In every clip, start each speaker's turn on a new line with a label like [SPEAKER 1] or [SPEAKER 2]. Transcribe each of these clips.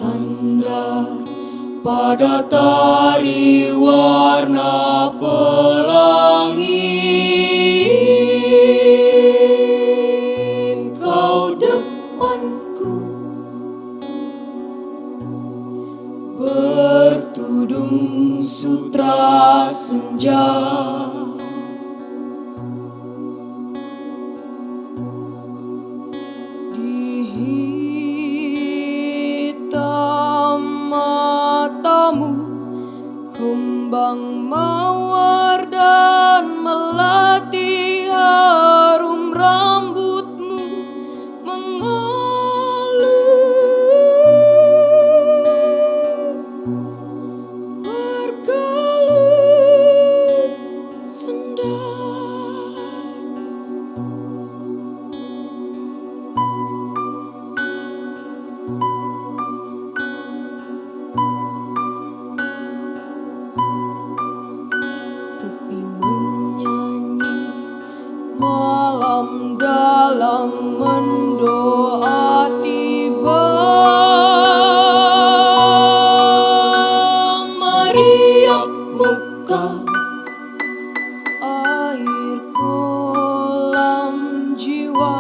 [SPEAKER 1] bersandar pada tari warna pelangi. Kau depanku bertudung sutra senja, di hitam matamu kembang mawar dan melati, harum rambutmu mengalir bergelut senda. Sepi menyanyi malam dalam mendoa tiba. Meriap muka air kolam jiwa,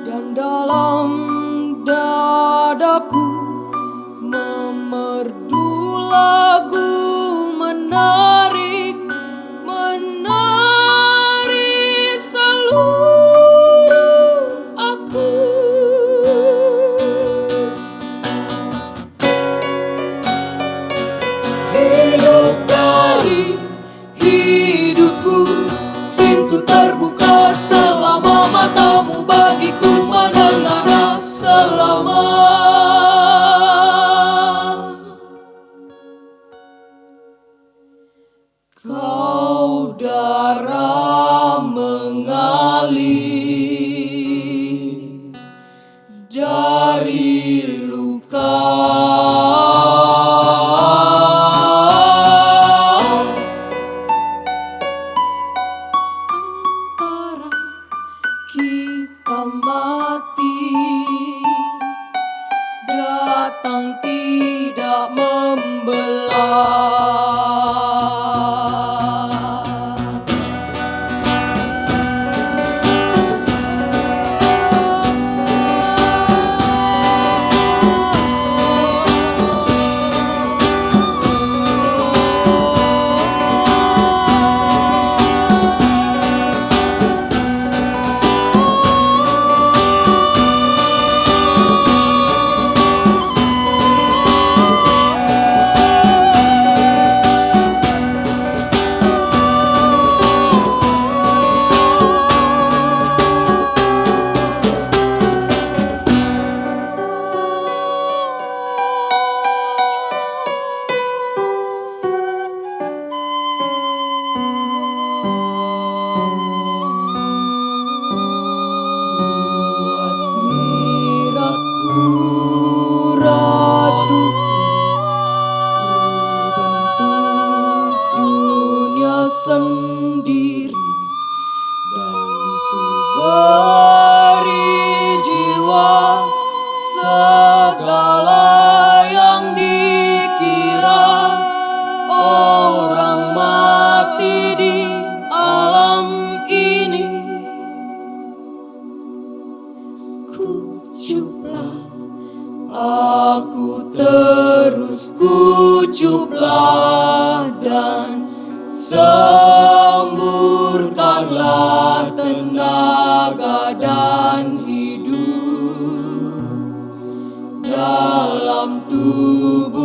[SPEAKER 1] dan dalam dadaku memerdu lagu menarik seluruh aku. Hidup dari hidupku, pintu terbuka selama matamu bagiku mendengar selama. Kau darah mengalir dari luka, antara kita mati datang tidak membelah. Sendiri, dan ku beri jiwa segala yang dikira orang mati di alam ini. Kucuplah, aku terus kucuplah, dan semburkanlah tenaga dan hidup dalam tubuh